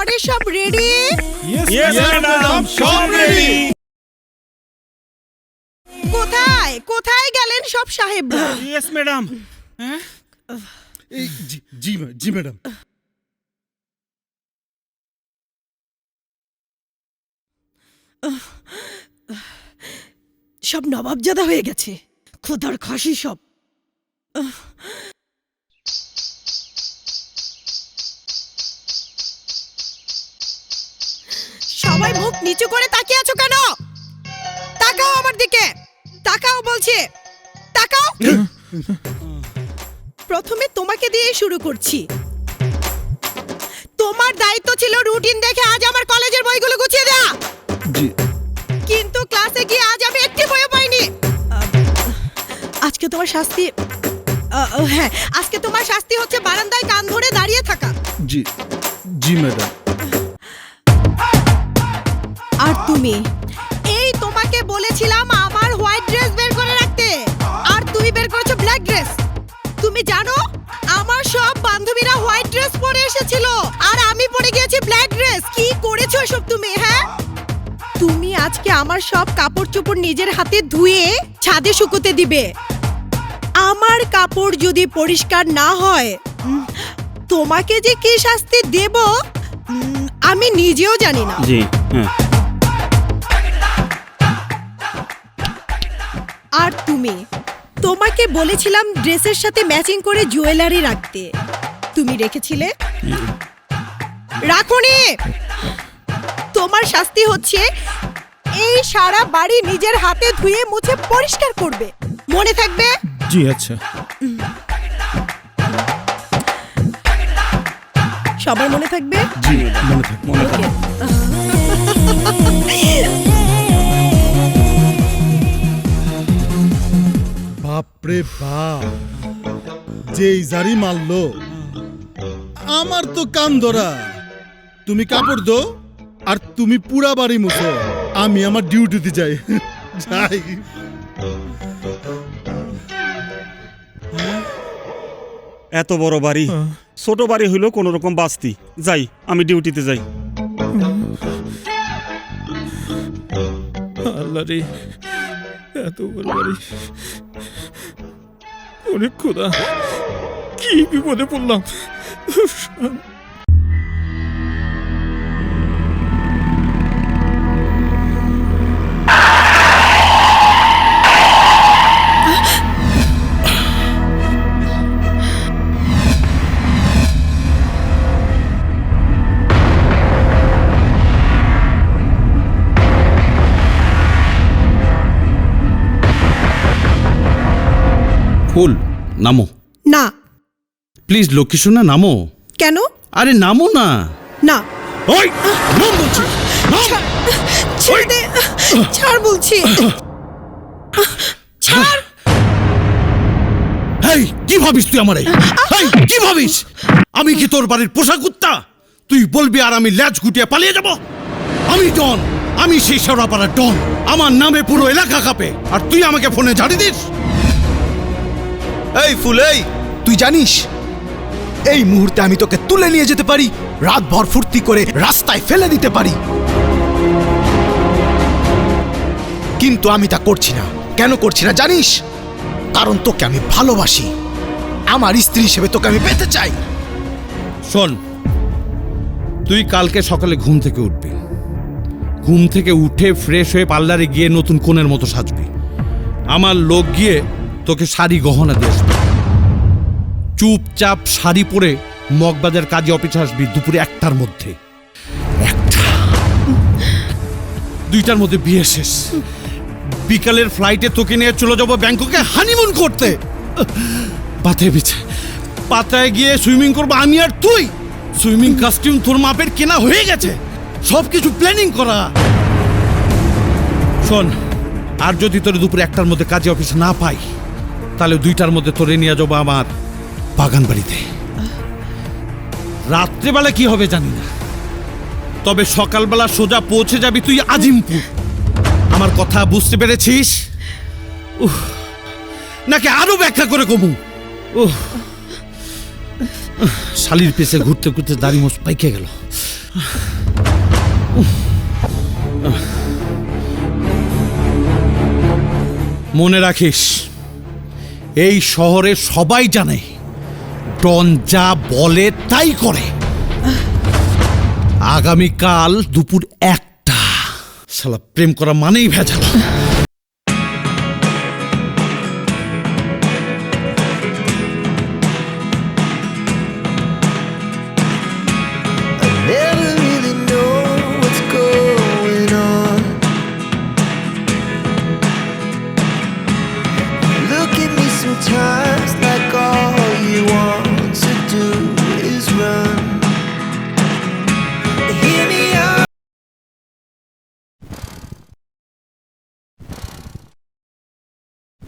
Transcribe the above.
আরে সব ready? Yes, madam, সব ready. কোথায় কোথায় গেলেন সব সাহেবরা? Yes, madam. জি ম্যাডাম। সব নবাবজাদা হয়ে গেছে, খোদার খাসি সব। সবাই মুখ নিচু করে তাকিয়ে আছো কেন? তাকাও আমার দিকে, তাকাও বলছি, তাকাও। প্রথমে তোমাকে দিয়ে শুরু করছি। তোমার দায়িত্ব ছিল রুটিন দেখে আজ আমার কলেজের বইগুলো গুছিয়ে দেয়া। জি। কিন্তু ক্লাসে গিয়ে আজ আমি একটি বইও পাইনি। আজকে তোমার শাস্তি, হ্যাঁ, আজকে তোমার শাস্তি হচ্ছে বারান্দায় কান ধরে দাঁড়িয়ে থাকা। জি জি ম্যাডাম। আর তুমি, এই তোমাকে বলেছিলাম আমার হোয়াইট ড্রেস বের করে রাখতে, আর তুমি বের করেছো ব্ল্যাক ড্রেস। তুমি জানো আমার সব বান্ধবীরা হোয়াইট ড্রেস পরে এসেছিল আর আমি পরে গিয়েছি ব্ল্যাক ড্রেস। কি করেছো এসব তুমি? হ্যাঁ, তুমি আজকে আমার সব কাপড় চোপড় নিজের হাতে ধুয়ে ছাদে শুকোতে দিবে। আমার কাপড় যদি পরিষ্কার না হয় তোমাকে যে কি শাস্তি দেব আমি নিজেও জানি না। জি, হ্যাঁ। আর তুমি, তোমাকে বলেছিলাম ড্রেসের সাথে ম্যাচিং করে জুয়েলারি রাখতে, তুমি রেখেছিলে? রাখোনি। তোমার শাস্তি হচ্ছে এই সারা বাড়ি নিজের হাতে ধুয়ে মুছে পরিষ্কার করবে, মনে থাকবে? জি আচ্ছা। সবার মনে থাকবে? জি মনে থাকবে। Okay. বাপরে বাপ, যেই জারি মারলো আমার তো কান ধরা। তুমি কাপড় দো আর তুমি পুরা বাড়ি মুছো, আমি আমার ডিউটিতে যাই। যাই। এত বড় বাড়ি, ছোট বাড়ি হইলো কোন রকম বাস্তি। যাই, আমি ডিউটিতে যাই। আল্লাহ রে, এত বড় বাড়ি, অনেক খোদা, কি বিপদে পড়লাম। ফুল নামো না। প্লিজ, লক্ষ্মী সোনা নামো। কেন? আরে নামো না। না। ওই নাম বলছি, নাম। ছেড়ে দে, ছাড় বলছি, ছাড়। হেই, কি ভাবিস তুই আমারে? হেই, কি ভাবিস আমি কি তোর বাড়ির পোষা কুত্তা? তুই বলবি আর আমি ল্যাজ গুটিয়ে পালিয়ে যাব? আমি ডন, আমি সেই শেওড়াপাড়ার ডন। আমার নামে পুরো এলাকা কাঁপে, আর তুই আমাকে ফোনে ঝাড়ি দিস? এই ফুল, এই তুই জানিস এই মুহূর্তে আমি তোকে তুলে নিয়ে যেতে পারি, রাতভর ফুর্তি করে রাস্তায় ফেলে দিতে পারি, কিন্তু আমি তা করছি না। কেন করছি না জানিস? কারণ তোকে আমি ভালোবাসি, আমার স্ত্রী হিসেবে তোকে আমি পেতে চাই। শোন, তুই কালকে সকালে ঘুম থেকে উঠবি, ঘুম থেকে উঠে ফ্রেশ হয়ে পার্লারে গিয়ে নতুন কোণের মতো সাজবি। আমার লোক গিয়ে তোকে শাড়ি গহনা দিয়ে আসবে। চুপচাপ শাড়ি পরে মগবাজার কাজী অফিসে আসবি দুপুরে 1টার মধ্যে। 1টা, 2টার মধ্যে বিয়ে শেষ। বিকালের ফ্লাইটে তোকে নিয়ে চলে যাবো ব্যাংককে হানিমুন করতে। পাতায় বিছে, পাতায় গিয়ে সুইমিং করবো আমি আর তুই। সুইমিং কস্টিউম তোর মাপের কেনা হয়ে গেছে, সবকিছু প্ল্যানিং করা। শোন, আর যদি তোর দুপুরে 1টার মধ্যে কাজী অফিসে না পাই, তাহলে 2টার মধ্যে তোরে নিয়ে যাবো আমার বাগান বাড়িতে। রাত্রেবেলা কি হবে জানি না, তবে সকালবেলা সোজা পৌঁছে যাবি তুই আজিমপুর। আমার কথা বুঝতে পেরেছিস? নাকি আরো ব্যাখ্যা করে কমু? শালির পেছে ঘুরতে ঘুরতে দাড়ি মোছ পাইকে গেল। মনে রাখিস, এই শহরে সবাই জানে ডন যা বলে তাই করে। আগামীকাল দুপুর 1টা। শালা প্রেম করা মানেই ভেজাল।